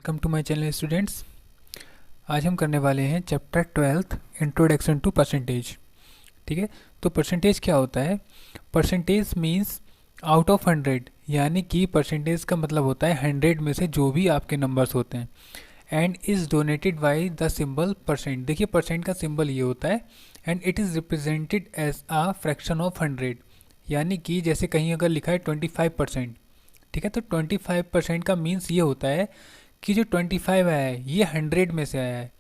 Welcome to my channel students. आज हम करने वाले हैं chapter 12th introduction to percentage. ठीक है, तो परसेंटेज क्या होता है? परसेंटेज मींस आउट ऑफ 100, यानी कि परसेंटेज का मतलब होता है 100 में से जो भी आपके नंबर्स होते हैं, and is donated by the symbol percent. देखिए, परसेंट का सिंबल ये होता है, and it is represented as a fraction of 100, यानी कि जैसे कहीं अगर लिखा है 25%, ठीक है, तो 25% का मीन्स ये होता है कि जो 25 आया है ये 100 में से आया है।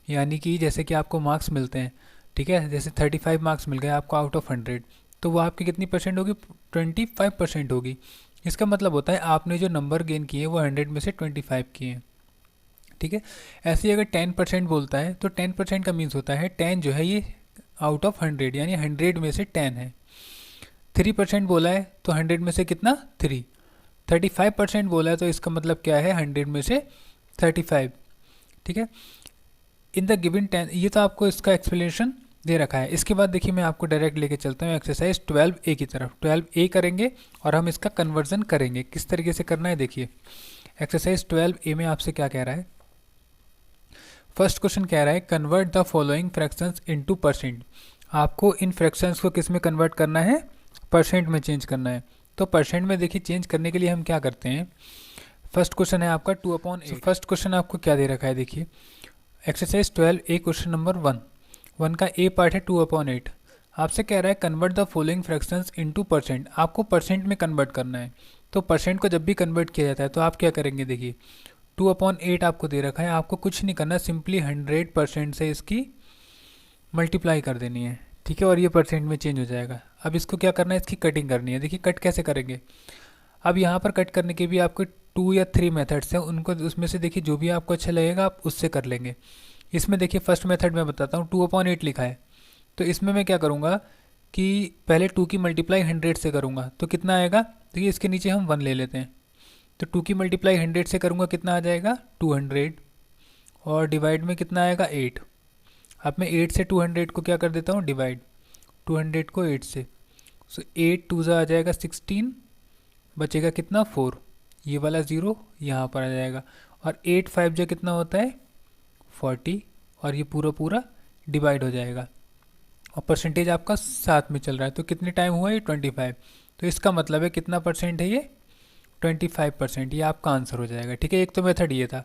यानी कि जैसे कि आपको मार्क्स मिलते हैं, ठीक है, जैसे 35 मार्क्स मिल गए आपको आउट ऑफ 100, तो वो आपकी कितनी परसेंट होगी? 25% होगी। इसका मतलब होता है आपने जो नंबर गेन किए वो 100 में से 25 किए हैं। ठीक है, ऐसे ही अगर 10% बोलता है तो 10% का मीन्स होता है 10 जो है ये आउट ऑफ 100, यानी 100 में से 10 है। 3% बोला है तो 100 में से कितना? 3। 35% बोला है तो इसका मतलब क्या है? 100 में से 35। ठीक है, इन द गिवन 10, ये तो आपको इसका एक्सप्लेनेशन दे रखा है। इसके बाद देखिए मैं आपको डायरेक्ट लेके चलता हूँ एक्सरसाइज 12A की तरफ। 12A करेंगे और हम इसका कन्वर्जन करेंगे। किस तरीके से करना है देखिए। एक्सरसाइज 12A में आपसे क्या कह रहा है? फर्स्ट क्वेश्चन कह रहा है convert the following fractions into percent. आपको इन फ्रैक्शंस को किस में कन्वर्ट करना है? परसेंट में चेंज करना है। तो परसेंट में देखिए चेंज करने के लिए हम क्या करते हैं? फर्स्ट क्वेश्चन है आपका 2/8। फर्स्ट क्वेश्चन आपको क्या दे रखा है देखिए, एक्सरसाइज 12A क्वेश्चन नंबर 1 का ए पार्ट है 2/8। आपसे कह रहा है convert the following fractions into percent. आपको परसेंट में कन्वर्ट करना है। तो परसेंट को जब भी कन्वर्ट किया जाता है तो आप क्या करेंगे देखिए, 2/8 आपको दे रखा है, आपको कुछ नहीं करना, सिंपली 100% से इसकी मल्टीप्लाई कर देनी है। ठीक है, और ये परसेंट में चेंज हो जाएगा। अब इसको क्या करना है? इसकी कटिंग करनी है। देखिए कट कैसे करेंगे। अब यहाँ पर कट करने के भी आपको 2 या 3 मेथड्स हैं, उनको उसमें से देखिए जो भी आपको अच्छा लगेगा आप उससे कर लेंगे। इसमें देखिए फर्स्ट मेथड मैं बताता हूँ, 2/8 लिखा है, तो इसमें मैं क्या करूँगा कि पहले 2 की मल्टीप्लाई 100 से करूँगा तो कितना आएगा? देखिए इसके नीचे हम 1 ले लेते हैं, तो 2 की मल्टीप्लाई 100 से करूँगा कितना आ जाएगा? 200, और डिवाइड में कितना आएगा? 8। अब मैं 8 से 200 को क्या कर देता हूँ? डिवाइड। 200 को 8 से, सो 8 2 आ जाएगा 16, बचेगा कितना? 4। ये वाला ज़ीरो यहाँ पर आ जाएगा, और 8 5 जो कितना होता है? 40, और ये पूरा पूरा डिवाइड हो जाएगा, और परसेंटेज आपका साथ में चल रहा है। तो कितने टाइम हुआ ये? 25। तो इसका मतलब है कितना परसेंट है ये? 25%। ये आपका आंसर हो जाएगा। ठीक है, एक तो मेथड ये था।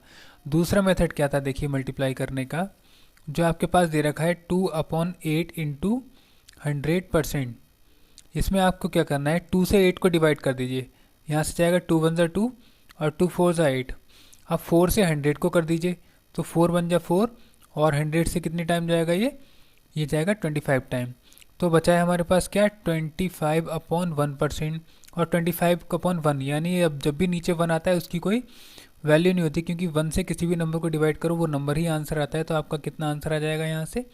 दूसरा मेथड क्या था देखिए मल्टीप्लाई करने का, जो आपके पास दे रखा है 2/8 इंटू 100%। इसमें आपको क्या करना है? 2 से 8 को डिवाइड कर दीजिए। यहाँ से जाएगा 2 1 2 और 2 4 8। अब 4 से 100 को कर दीजिए, तो 4 1 4, और 100 से कितनी टाइम जाएगा ये जाएगा 25 टाइम। तो बचा है हमारे पास क्या? 25/1%, और 25/1, यानी अब जब भी नीचे 1 आता है उसकी कोई वैल्यू नहीं होती, क्योंकि 1 से किसी भी नंबर को डिवाइड करो वो नंबर ही आंसर आता है। तो आपका कितना आंसर आ जाएगा? यहाँ से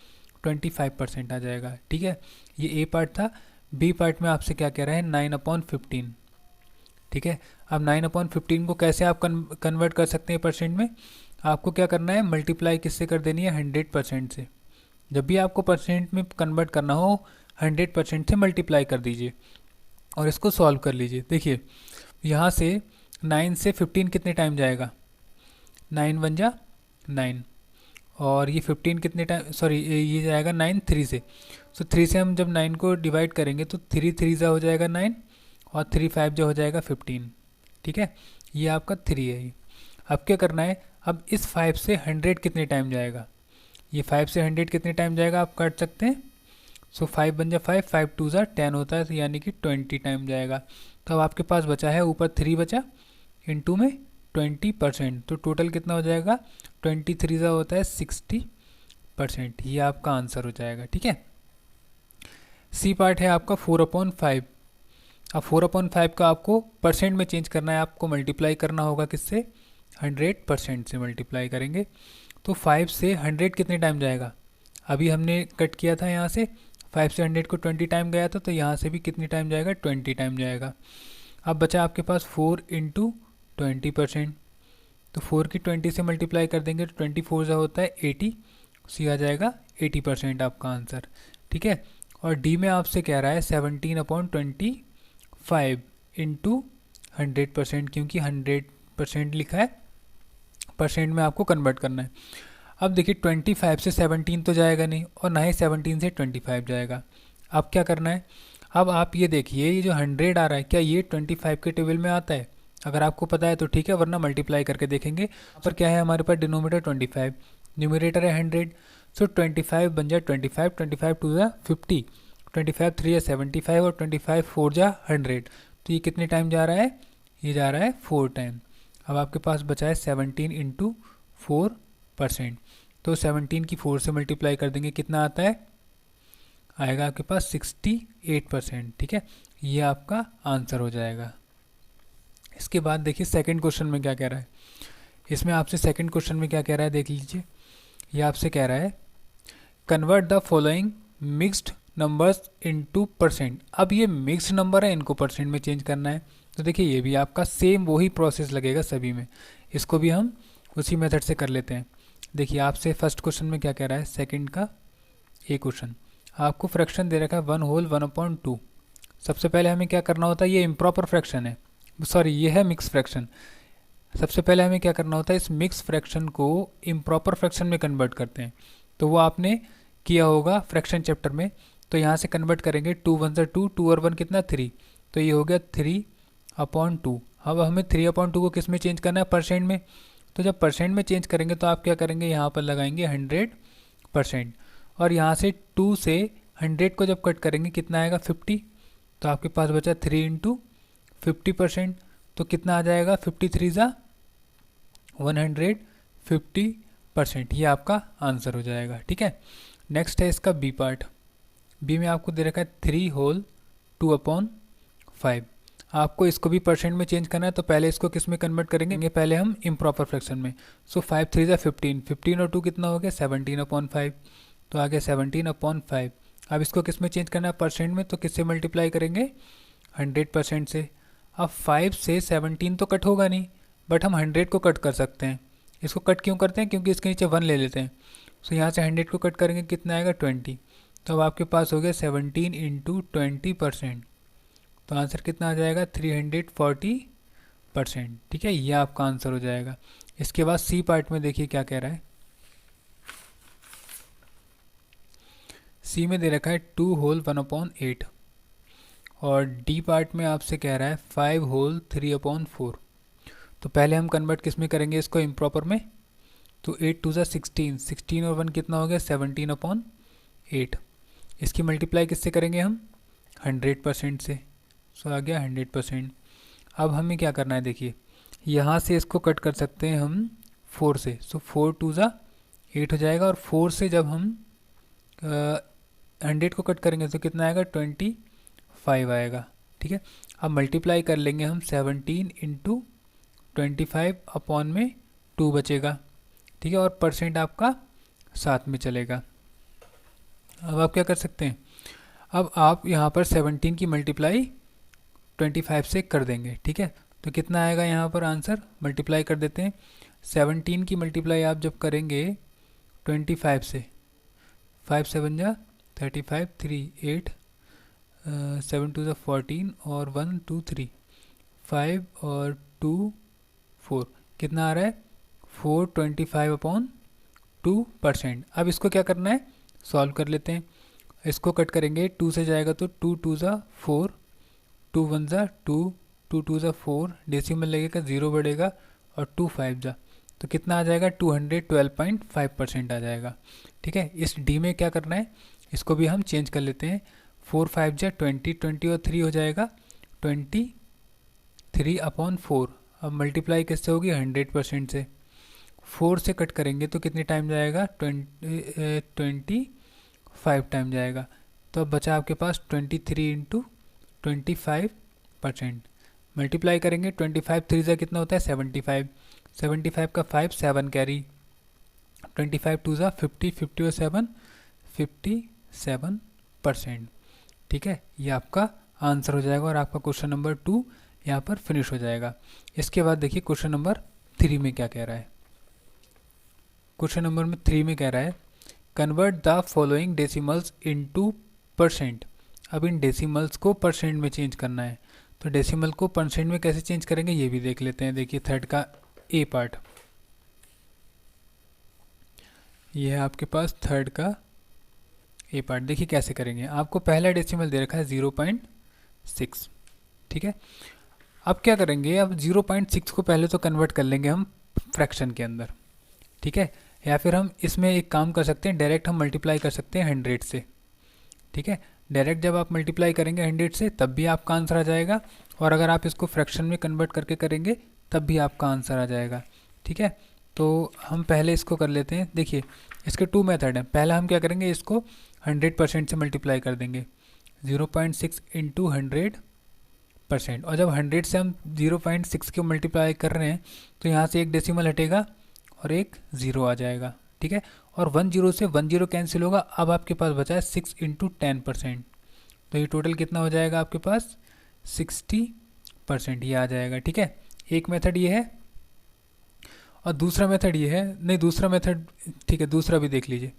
25% आ जाएगा। ठीक है, ये ए पार्ट था। बी पार्ट में आपसे क्या कह रहा है? 9/15। ठीक है, अब 9/15 को कैसे आप कन्वर्ट कर सकते हैं परसेंट में? आपको क्या करना है? मल्टीप्लाई किससे कर देनी है? 100% से। जब भी आपको परसेंट में कन्वर्ट करना हो 100% से मल्टीप्लाई कर दीजिए, और इसको सॉल्व कर लीजिए। देखिए यहाँ से 9 से 15 कितने टाइम जाएगा? 9 1 जा 9, और ये 15 कितने टाइम, सॉरी ये जाएगा 9 3 से। सो 3 से हम जब 9 को डिवाइड करेंगे तो 3 3 जा हो जाएगा 9, और 3 5 जो हो जाएगा 15। ठीक है, ये आपका 3 है ये। अब क्या करना है? अब इस 5 से 100 कितने टाइम जाएगा? ये 5 से 100 कितने टाइम जाएगा आप काट सकते हैं। सो 5 1 जा 5, 5 2 जा 10 होता है, तो यानी कि 20 टाइम जाएगा। तो अब आपके पास बचा है ऊपर 3 बचा, इनटू में 20%, तो टोटल कितना हो जाएगा? 23 जा होता है 60%। ये आपका आंसर हो जाएगा। ठीक है, सी पार्ट है आपका 4/5। अब 4/5 का आपको परसेंट में चेंज करना है, आपको मल्टीप्लाई करना होगा किससे? 100% से मल्टीप्लाई करेंगे। तो 5 से 100 कितने टाइम जाएगा? अभी हमने कट किया था यहाँ से 5 से 100 को 20 टाइम गया था, तो यहाँ से भी कितनी टाइम जाएगा? 20 टाइम जाएगा। अब बचा आपके पास 4 इंटू 20%, तो 4 की 20 से मल्टीप्लाई कर देंगे तो 24 जो होता है 80, सी आ जाएगा 80% आपका आंसर। ठीक है, और डी में आपसे कह रहा है 17/25 इंटू 100%, क्योंकि 100% लिखा है परसेंट में आपको कन्वर्ट करना है। अब देखिए 25 से 17 तो जाएगा नहीं, और ना ही 17 से 25 जाएगा। अब क्या करना है, अब आप ये देखिए ये जो 100 आ रहा है, क्या ये 25 के टेबल में आता है? अगर आपको पता है तो ठीक है, वरना मल्टीप्लाई करके देखेंगे। पर क्या है हमारे पास, डिनोमिनेटर 25, न्यूमरेटर है 100, सो 25 बन जाए 25, 25 टू जा 50, 25 3 या 75, और 25 4 जा 100। तो ये कितने टाइम जा रहा है, ये जा रहा है 4 टाइम। अब आपके पास बचा है 17 इंटू 4%। तो 17 की 4 से मल्टीप्लाई कर देंगे, कितना आता है, आएगा आपके पास 68%। ठीक है, ये आपका आंसर हो जाएगा। इसके बाद देखिए सेकंड क्वेश्चन में क्या कह रहा है। इसमें आपसे सेकंड क्वेश्चन में क्या कह रहा है, देख लीजिए। ये आपसे कह रहा है convert the following mixed numbers into percent. अब ये मिक्स्ड नंबर है, इनको परसेंट में चेंज करना है। तो देखिए ये भी आपका सेम वही प्रोसेस लगेगा सभी में, इसको भी हम उसी मेथड से कर लेते हैं। देखिए आपसे फर्स्ट क्वेश्चन में क्या कह रहा है, सेकंड का ए क्वेश्चन, आपको फ्रैक्शन दे रखा है 1/1/2। सबसे पहले हमें क्या करना होता है, ये इम्प्रॉपर फ्रैक्शन है, सॉरी ये है मिक्स फ्रैक्शन। सबसे पहले हमें क्या करना होता है, इस मिक्स फ्रैक्शन को इम्प्रॉपर फ्रैक्शन में कन्वर्ट करते हैं। तो वो आपने किया होगा फ्रैक्शन चैप्टर में। तो यहाँ से कन्वर्ट करेंगे, 2 1 2, 2 और 1 कितना 3, तो ये हो गया 3/2। अब हमें 3/2 को किस में चेंज करना है, परसेंट में। तो जब परसेंट में चेंज करेंगे तो आप क्या करेंगे, यहाँ पर लगाएंगे 100%, और यहाँ से 2 से 100 को जब कट करेंगे कितना आएगा 50। तो आपके पास बचा 3 इंटू 50%, तो कितना आ जाएगा, 53 ज़ा 150%। ये आपका आंसर हो जाएगा। ठीक है, नेक्स्ट है इसका बी पार्ट। बी में आपको दे रखा है 3/2/5। आपको इसको भी परसेंट में चेंज करना है, तो पहले इसको किस में कन्वर्ट करेंगे, पहले हम इम्प्रॉपर फ्रैक्शन में। सो 5 3 ज़ा 15, 15 और 2 कितना हो गया 17/5, तो आ गया 17/5। अब इसको किस में चेंज करना है, परसेंट में, तो किससे मल्टीप्लाई करेंगे, 100% से। अब 5 से 17 तो कट होगा नहीं, बट हम 100 को कट कर सकते हैं। इसको कट क्यों करते हैं, क्योंकि इसके नीचे 1 ले लेते हैं। सो यहाँ से 100 को कट करेंगे, कितना आएगा 20। तो अब आपके पास हो गया 17 इंटू 20%, तो आंसर कितना आ जाएगा 340%। ठीक है, ये आपका आंसर हो जाएगा। इसके बाद सी पार्ट में देखिए क्या कह रहा है। सी में दे रखा है 2/1/8, और डी पार्ट में आपसे कह रहा है 5/3/4। तो पहले हम कन्वर्ट किस में करेंगे, इसको इम्प्रॉपर में। तो 8 2 ज़ा 16, 16 और 1 कितना हो गया 17/8। इसकी मल्टीप्लाई किससे करेंगे हम, 100% से। सो आ गया 100%। अब हमें क्या करना है, देखिए यहाँ से इसको कट कर सकते हैं हम 4 से। सो 4 2 ज़ा 8 हो जाएगा, और 4 से जब हम 100 को कट करेंगे तो कितना आएगा 25 आएगा। ठीक है, अब मल्टीप्लाई कर लेंगे हम 17 इंटू 25/2 बचेगा। ठीक है, और परसेंट आपका साथ में चलेगा। अब आप क्या कर सकते हैं, अब आप यहाँ पर 17 की मल्टीप्लाई 25 से कर देंगे। ठीक है, तो कितना आएगा यहाँ पर आंसर, मल्टीप्लाई कर देते हैं। 17 की मल्टीप्लाई आप जब करेंगे 25 से, 5 7 जा 35, 3 8, 7 2 ज़ा 14, और 1 2 3, 5 और 2 4, कितना आ रहा है 425/2%। अब इसको क्या करना है, सॉल्व कर लेते हैं। इसको कट करेंगे, 2 से जाएगा तो 2 2 ज़ा 4, 2 1 ज़ा 2, 2 2 ज़ा 4, डेसिमल लगेगा 0 बढ़ेगा, और 2 5 ज़ा, तो कितना आ जाएगा 212.5% आ जाएगा। ठीक है, इस डी में क्या करना है, इसको भी हम चेंज कर लेते हैं। 4 5 जा 20, 20 और 3 हो जाएगा 23/4। अब मल्टीप्लाई किससे होगी, 100% से। 4 से कट करेंगे तो कितने टाइम जाएगा, 25 टाइम जाएगा। तो अब बचा आपके पास 23 इंटू 25%। मल्टीप्लाई करेंगे 25 3 से कितना होता है 75, 75 का 5 7 कैरी, 25 2 ज़ा 50, 50 और 7 57%। ठीक है, ये आपका आंसर हो जाएगा, और आपका क्वेश्चन नंबर 2 यहाँ पर फिनिश हो जाएगा। इसके बाद देखिए क्वेश्चन नंबर 3 में क्या कह रहा है। क्वेश्चन नंबर 3 में कह रहा है convert the following decimals into percent. अब इन डेसिमल्स को परसेंट में चेंज करना है, तो डेसिमल को परसेंट में कैसे चेंज करेंगे ये भी देख लेते हैं। देखिए थर्ड का ए पार्ट, ये है आपके पास थर्ड का ए पार्ट। देखिए कैसे करेंगे, आपको पहला डेसिमल दे रखा है 0.6, ठीक है। अब क्या करेंगे, अब 0.6 को पहले तो कन्वर्ट कर लेंगे हम फ्रैक्शन के अंदर, ठीक है। या फिर हम इसमें एक काम कर सकते हैं, डायरेक्ट हम मल्टीप्लाई कर सकते हैं 100 से, ठीक है। डायरेक्ट जब आप मल्टीप्लाई करेंगे 100 से तब भी आपका आंसर आ जाएगा, और अगर आप इसको फ्रैक्शन में कन्वर्ट करके करेंगे तब भी आपका आंसर आ जाएगा, ठीक है। तो हम पहले इसको कर लेते हैं। देखिए इसके 2 मेथड हैं। पहला हम क्या करेंगे, इसको 100% से मल्टीप्लाई कर देंगे, 0.6 इंटू 100%। और जब 100 से हम 0.6 को मल्टीप्लाई कर रहे हैं तो यहाँ से एक डेसिमल हटेगा और एक ज़ीरो आ जाएगा, ठीक है। और 10 से 10 कैंसिल होगा। अब आपके पास बचा है 6 इंटू 10%, तो ये टोटल कितना हो जाएगा आपके पास 60%, ये आ जाएगा, ठीक है। एक मेथड ये है, और दूसरा मेथड ये है, नहीं दूसरा मेथड, ठीक है, दूसरा भी देख लीजिए।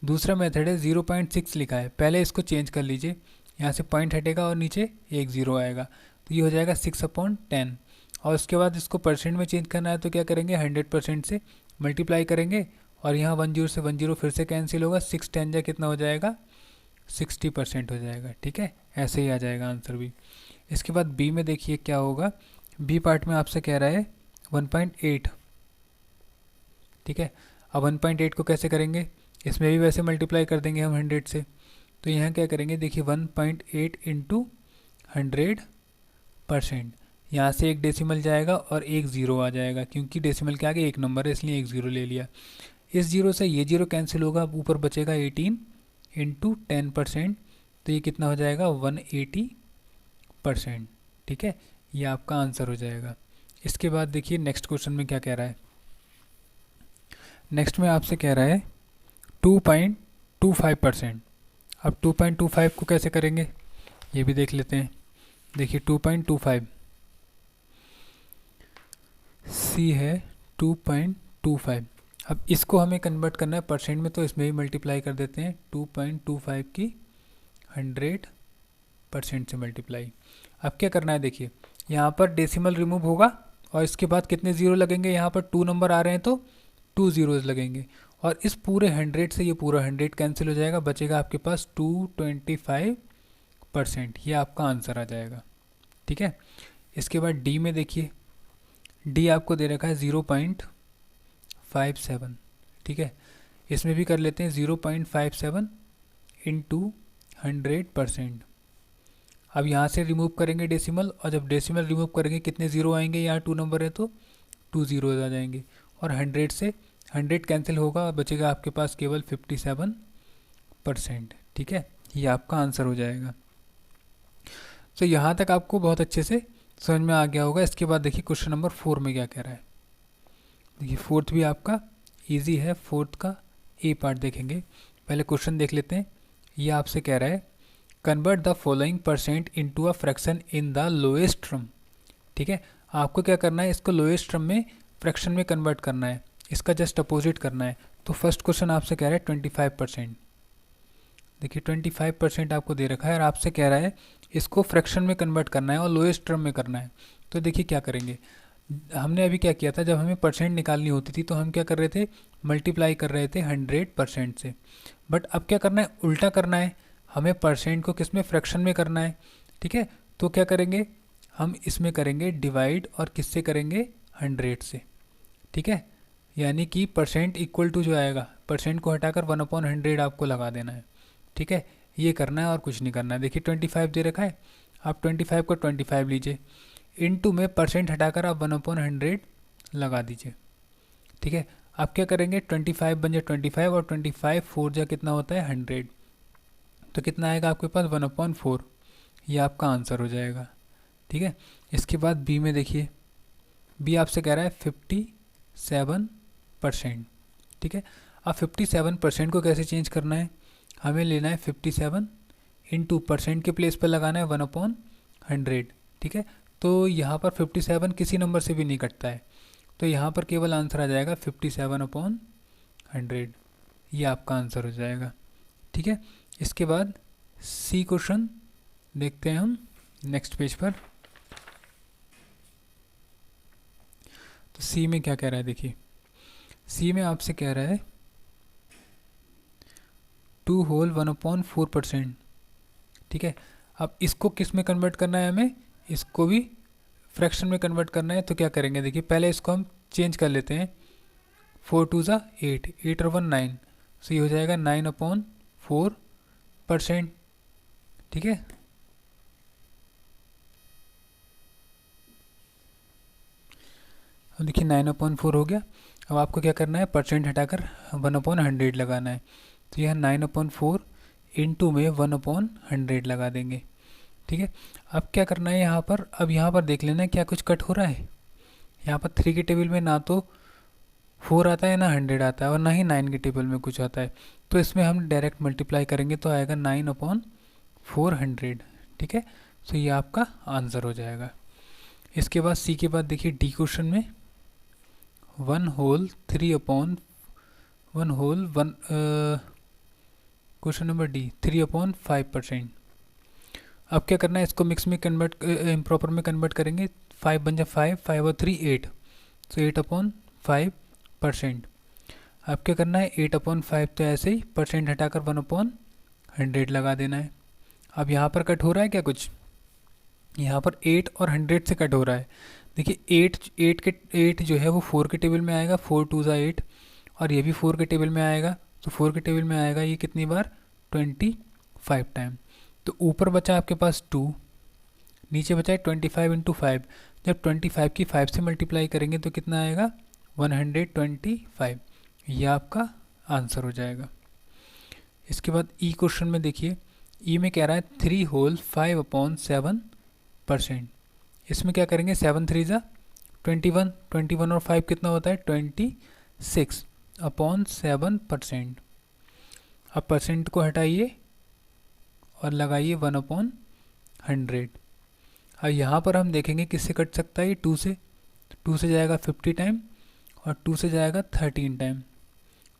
दूसरा मेथड है 0.6 लिखा है, पहले इसको चेंज कर लीजिए, यहाँ से पॉइंट हटेगा और नीचे एक ज़ीरो आएगा, तो ये हो जाएगा 6/10। और उसके बाद इसको परसेंट में चेंज करना है तो क्या करेंगे, 100% से मल्टीप्लाई करेंगे, और यहाँ 10 से 10 फिर से कैंसिल होगा, 6 10 जा कितना हो जाएगा 60% हो जाएगा, ठीक है। ऐसे ही आ जाएगा आंसर भी। इसके बाद बी में देखिए क्या होगा। बी पार्ट में आपसे कह रहा है 1.8, ठीक है। अब 1.8 को कैसे करेंगे, इसमें भी वैसे मल्टीप्लाई कर देंगे हम 100 से। तो यहाँ क्या करेंगे, देखिए 1.8 इंटू 100%, यहाँ से एक डेसिमल जाएगा और एक ज़ीरो आ जाएगा, क्योंकि डेसिमल के आगे एक नंबर है इसलिए एक ज़ीरो ले लिया। इस ज़ीरो से ये ज़ीरो कैंसिल होगा, ऊपर बचेगा 18 इंटू 10%, तो ये कितना हो जाएगा 180%, ठीक है। ये आपका आंसर हो जाएगा। इसके बाद देखिए नेक्स्ट क्वेश्चन में क्या कह रहा है। नेक्स्ट में आपसे कह रहा है 2.25%। अब 2.25 को कैसे करेंगे ये भी देख लेते हैं। देखिए 2.25 सी है 2.25। अब इसको हमें कन्वर्ट करना है परसेंट में, तो इसमें भी मल्टीप्लाई कर देते हैं, 2.25 की 100% से मल्टीप्लाई। अब क्या करना है, देखिए यहाँ पर डेसिमल रिमूव होगा और इसके बाद कितने ज़ीरो लगेंगे, यहाँ पर 2 नंबर आ रहे हैं तो 2 ज़ीरोज़ लगेंगे, और इस पूरे 100 से ये पूरा 100 कैंसिल हो जाएगा, बचेगा आपके पास 225%। ये आपका आंसर आ जाएगा, ठीक है। इसके बाद डी में देखिए, डी आपको दे रखा है 0.57, ठीक है। इसमें भी कर लेते हैं 0.57 इंटू 100%। अब यहाँ से रिमूव करेंगे डेसिमल, और जब डेसिमल रिमूव करेंगे कितने ज़ीरो आएंगे, यहाँ 2 नंबर है तो 2 ज़ीरो आ जाएंगे, और 100 से 100 कैंसिल होगा, बचेगा आपके पास केवल 57%, ठीक है। ये आपका आंसर हो जाएगा। तो यहाँ तक आपको बहुत अच्छे से समझ में आ गया होगा। इसके बाद देखिए क्वेश्चन नंबर 4 में क्या कह रहा है। देखिए फोर्थ भी आपका इजी है, फोर्थ का ए पार्ट देखेंगे। पहले क्वेश्चन देख लेते हैं। ये आपसे कह रहा है convert the following percent into a fraction in the lowest term, ठीक है। आपको क्या करना है, इसको लोएस्ट टर्म में फ्रैक्शन में कन्वर्ट करना है, इसका जस्ट अपोजिट करना है। तो फर्स्ट क्वेश्चन आपसे कह रहा है 25%। देखिए 25% आपको दे रखा है और आपसे कह रहा है इसको फ्रैक्शन में कन्वर्ट करना है और लोएस्ट टर्म में करना है। तो देखिए क्या करेंगे, हमने अभी क्या किया था, जब हमें परसेंट निकालनी होती थी तो हम क्या कर रहे थे, मल्टीप्लाई कर रहे थे 100% से। बट अब क्या करना है, उल्टा करना है, हमें परसेंट को किस में, फ्रैक्शन में करना है, ठीक है। तो क्या करेंगे, हम इसमें करेंगे डिवाइड, और किससे करेंगे 100 से, ठीक है। यानी कि परसेंट इक्वल टू जो आएगा, परसेंट को हटाकर 1/100 आपको लगा देना है, ठीक है। ये करना है और कुछ नहीं करना है। देखिए 25 दे रखा है, आप 25 को 25 लीजिए, इनटू में परसेंट हटाकर आप 1/100 लगा दीजिए, ठीक है। आप क्या करेंगे, 25 बन जाए 25, और 25 4 जा कितना होता है 100, तो कितना आएगा आपके पास 1/4। ये आपका आंसर हो जाएगा, ठीक है। इसके बाद बी में देखिए, बी आपसे कह रहा है 57%, ठीक है। अब 57% को कैसे चेंज करना है, हमें लेना है 57 इंटू परसेंट के प्लेस पर लगाना है 1/100, ठीक है। तो यहाँ पर 57 किसी नंबर से भी नहीं कटता है, तो यहाँ पर केवल आंसर आ जाएगा 57/100। ये आपका आंसर हो जाएगा, ठीक है। इसके बाद सी क्वेश्चन देखते हैं हम नेक्स्ट पेज पर। तो सी में क्या कह रहा है, देखिए सी में आपसे कह रहा है 2/1/4%। ठीक है, अब इसको किस में कन्वर्ट करना है हमें, इसको भी फ्रैक्शन में कन्वर्ट करना है। तो क्या करेंगे, देखिए पहले इसको हम चेंज कर लेते हैं। 4 2 8, 8 और 1 9, सो ये हो जाएगा 9/4%। ठीक है, अब देखिए 9/4 हो गया। अब आपको क्या करना है, परसेंट हटाकर 1/100 लगाना है। तो यह 9/4 इंटू में 1/100 लगा देंगे। ठीक है, अब क्या करना है यहाँ पर, अब यहाँ पर देख लेना है क्या कुछ कट हो रहा है। यहाँ पर 3 के टेबल में ना तो 4 आता है, ना 100 आता है, और ना ही 9 के टेबल में कुछ आता है। तो इसमें हम डायरेक्ट मल्टीप्लाई करेंगे तो आएगा 9/400। ठीक है, तो ये आपका आंसर हो जाएगा। इसके बाद सी के बाद देखिए डी क्वेश्चन में 1/3/1 क्वेश्चन नंबर डी 3/5%। अब क्या करना है, इसको मिक्स में कन्वर्ट, इम्प्रॉपर में कन्वर्ट करेंगे। 5 बन जाए 5, 5 और 3 8, तो 8/5%। अब क्या करना है, 8/5 तो ऐसे ही परसेंट हटाकर 1/100 लगा देना है। अब यहाँ पर कट हो रहा है क्या कुछ, यहाँ पर 8 और 100 से कट हो रहा है। देखिए 8 जो है वो 4 के टेबल में आएगा, 4 2 8, और ये भी 4 के टेबल में आएगा। तो 4 के टेबल में आएगा ये कितनी बार, 25 टाइम। तो ऊपर बचा आपके पास 2, नीचे बचा है 25 इंटू 5। जब 25 की 5 से मल्टीप्लाई करेंगे तो कितना आएगा, 125। ये आपका आंसर हो जाएगा। इसके बाद ई क्वेश्चन में देखिए, ई में कह रहा है 3/5/7%। इसमें क्या करेंगे, 7 3 ज़ा 21, 21 और 5 कितना होता है, 26/7%। अब परसेंट को हटाइए और लगाइए 1/100। अब यहाँ पर हम देखेंगे किससे कट सकता है, ये 2 से। 2 से जाएगा 50 टाइम और 2 से जाएगा 13 टाइम।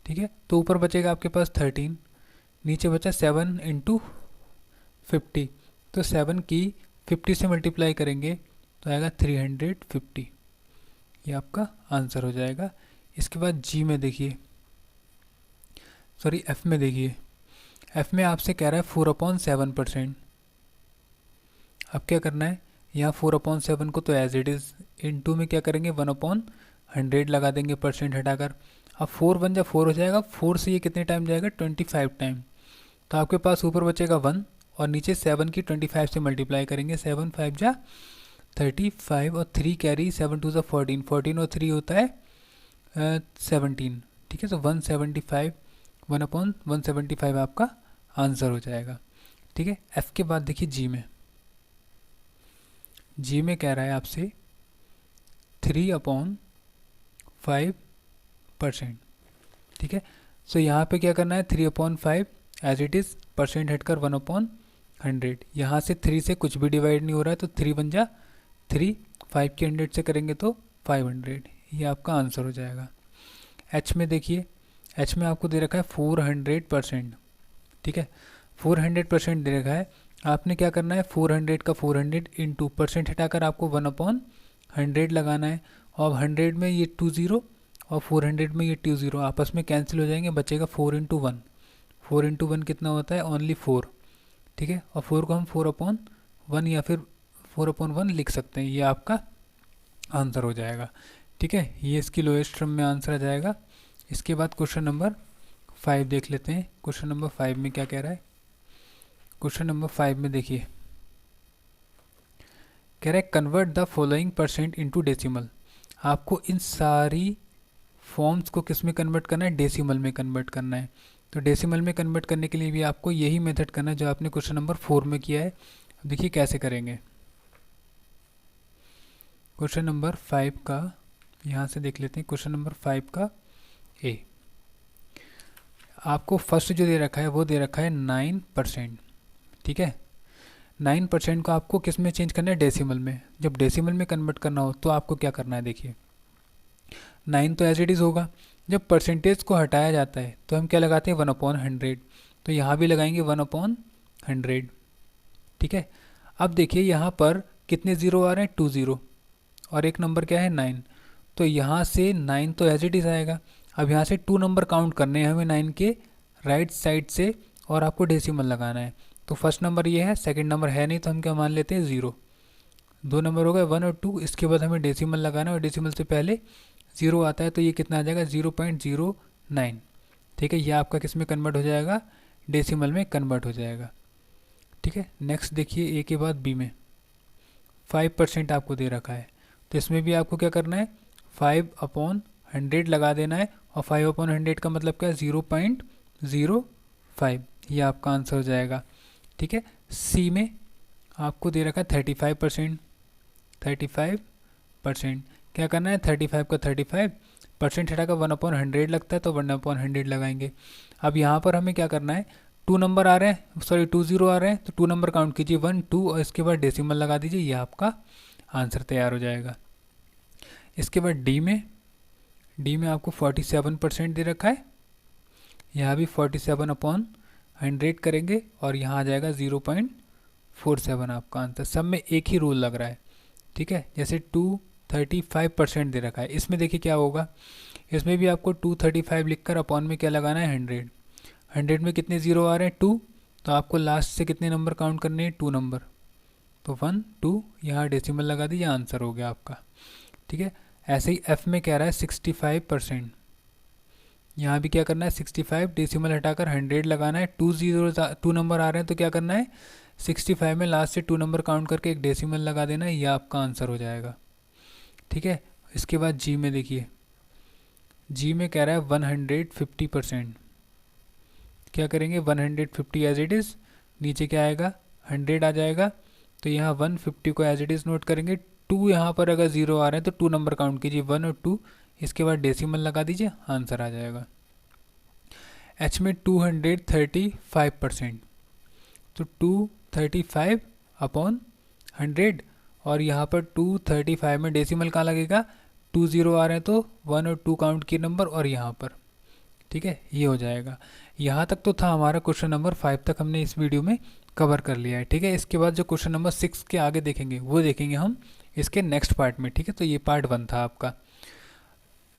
ठीक है, तो ऊपर बचेगा आपके पास 13, नीचे बचा 7 इंटू 50। तो 7 की 50 से मल्टीप्लाई करेंगे तो आएगा 350। ये आपका आंसर हो जाएगा। इसके बाद जी में देखिए, सॉरी एफ में देखिए, एफ में आपसे कह रहा है 4/7%। अब क्या करना है, यहाँ 4/7 को तो एज इट इज़, इनटू में क्या करेंगे 1/100 लगा देंगे परसेंट हटाकर। अब 4 बन जा 4 हो जाएगा, 4 से ये कितने टाइम जाएगा, 25 टाइम। तो आपके पास ऊपर बचेगा 1 और नीचे 7 की 25 से मल्टीप्लाई करेंगे। 7 5 जा 35 और 3 कैरी, 7 2 जा 14, 14 और 3 होता है 17। ठीक है, तो 175, 1/175 आपका आंसर हो जाएगा। ठीक है, एफ के बाद देखिए जी में, जी में कह रहा है आपसे 3/5%। ठीक है, सो यहाँ पे क्या करना है, 3/5 एज इट इज़, परसेंट हटकर 1/100। यहाँ से 3 से कुछ भी डिवाइड नहीं हो रहा है, तो 3 बन जा 3, 5 की 100 से करेंगे तो 500। ये आपका आंसर हो जाएगा। एच में देखिए, एच में आपको दे रखा है 400%। ठीक है, 400% दे रखा है। आपने क्या करना है, 400 का 400 इंटू परसेंट हटाकर आपको 1/100 लगाना है। और 100 में ये 2 0 और 400 में ये 2 0 आपस में कैंसिल हो जाएंगे, बचेगा 4 इंटू 1। 4 इंटू 1 कितना होता है, ओनली 4। ठीक है, और 4 को हम 4/1 या फिर 4/1 लिख सकते हैं। ये आपका आंसर हो जाएगा। ठीक है, ये इसकी लोएस्ट टर्म में आंसर आ जाएगा। इसके बाद क्वेश्चन नंबर 5 देख लेते हैं। क्वेश्चन नंबर 5 में क्या कह रहा है, क्वेश्चन नंबर 5 में देखिए, कह रहा है convert the following percent into decimal. आपको इन सारी फॉर्म्स को किस में कन्वर्ट करना है, डेसिमल में कन्वर्ट करना है। तो डेसिमल में कन्वर्ट करने के लिए भी आपको यही मेथड करना है जो आपने क्वेश्चन नंबर 4 में किया है। अब देखिए कैसे करेंगे। क्वेश्चन नंबर 5 का यहाँ से देख लेते हैं। क्वेश्चन नंबर 5 का ए, आपको फर्स्ट जो दे रखा है वो दे रखा है 9%। ठीक है, 9% को आपको किस में चेंज करना है, डेसिमल में। जब डेसिमल में कन्वर्ट करना हो तो आपको क्या करना है, देखिए 9 तो एज इट इज़ होगा। जब परसेंटेज को हटाया जाता है तो हम क्या लगाते हैं, 1/100। तो यहाँ भी लगाएंगे 1/100। ठीक है, अब देखिए यहाँ पर कितने ज़ीरो आ रहे हैं, 2 0, और एक नंबर क्या है 9। तो यहाँ से 9 तो एज इट इज़ आएगा। अब यहाँ से 2 नंबर काउंट करने हैं हमें 9 के राइट साइड से और आपको डेसिमल लगाना है। तो फर्स्ट नंबर ये है, सेकंड नंबर है नहीं तो हम क्या मान लेते हैं 0। 2 नंबर हो गए 1 और 2, इसके बाद हमें डेसिमल लगाना है और डेसिमल से पहले 0 आता है तो ये कितना आ जाएगा 0.09। ठीक है, ये आपका किस में कन्वर्ट हो जाएगा, डेसिमल में कन्वर्ट हो जाएगा। ठीक है, नेक्स्ट देखिए ए के बाद बी में 5% आपको दे रखा है, तो इसमें भी आपको क्या करना है 5/100 लगा देना है, और 5/100 का मतलब क्या है 0.05, ये आपका आंसर हो जाएगा। ठीक है, सी में आपको दे रखा है 35%। 35% क्या करना है, 35 का 35% हटा कर 1/100 लगता है तो 1/100 लगाएंगे। अब यहाँ पर हमें क्या करना है, 2 नंबर आ रहे हैं, सॉरी 2 0 आ रहे हैं, तो 2 नंबर काउंट कीजिए 1 2 और इसके बाद डेसिमल लगा दीजिए, ये आपका आंसर तैयार हो जाएगा। इसके बाद डी में आपको 47% दे रखा है, यहाँ भी 47/100 करेंगे और यहाँ आ जाएगा 0.47 आपका आंसर। सब में एक ही रूल लग रहा है। ठीक है, जैसे 235% दे रखा है, इसमें देखिए क्या होगा, इसमें भी आपको 235 लिखकर अपॉन में क्या लगाना है 100। 100 में कितने ज़ीरो आ रहे हैं 2, तो आपको लास्ट से कितने नंबर काउंट करने हैं 2 नंबर, तो 1 2 यहाँ डेसिमल लगा दीजिए, आंसर हो गया आपका। ठीक है, ऐसे ही एफ में कह रहा है 65%, यहाँ भी क्या करना है 65 डेसिमल हटाकर 100 लगाना है। 2 नंबर आ रहे हैं तो क्या करना है 65 में लास्ट से 2 नंबर काउंट करके एक डेसिमल लगा देना है, यह आपका आंसर हो जाएगा। ठीक है, इसके बाद जी में देखिए, जी में कह रहा है 150%, क्या करेंगे 150 एज इट इज़, नीचे क्या आएगा 100 आ जाएगा, तो यहाँ 150 को एज इट इज़ नोट करेंगे। 2 यहाँ पर अगर 0 आ रहे हैं तो 2 नंबर काउंट कीजिए 1 और 2, इसके बाद डेसिमल लगा दीजिए, आंसर आ जाएगा। एच में 235%, तो 235/100 और यहाँ पर 235 में डेसिमल कहाँ लगेगा, 2 0 आ रहे हैं तो 1 और 2 काउंट किए नंबर और यहाँ पर। ठीक है, ये हो जाएगा। यहाँ तक तो था हमारा क्वेश्चन नंबर 5 तक हमने इस वीडियो में कवर कर लिया है। ठीक है, इसके बाद जो क्वेश्चन नंबर 6 के आगे देखेंगे वो देखेंगे हम इसके नेक्स्ट पार्ट में। ठीक है, तो ये पार्ट 1 था आपका।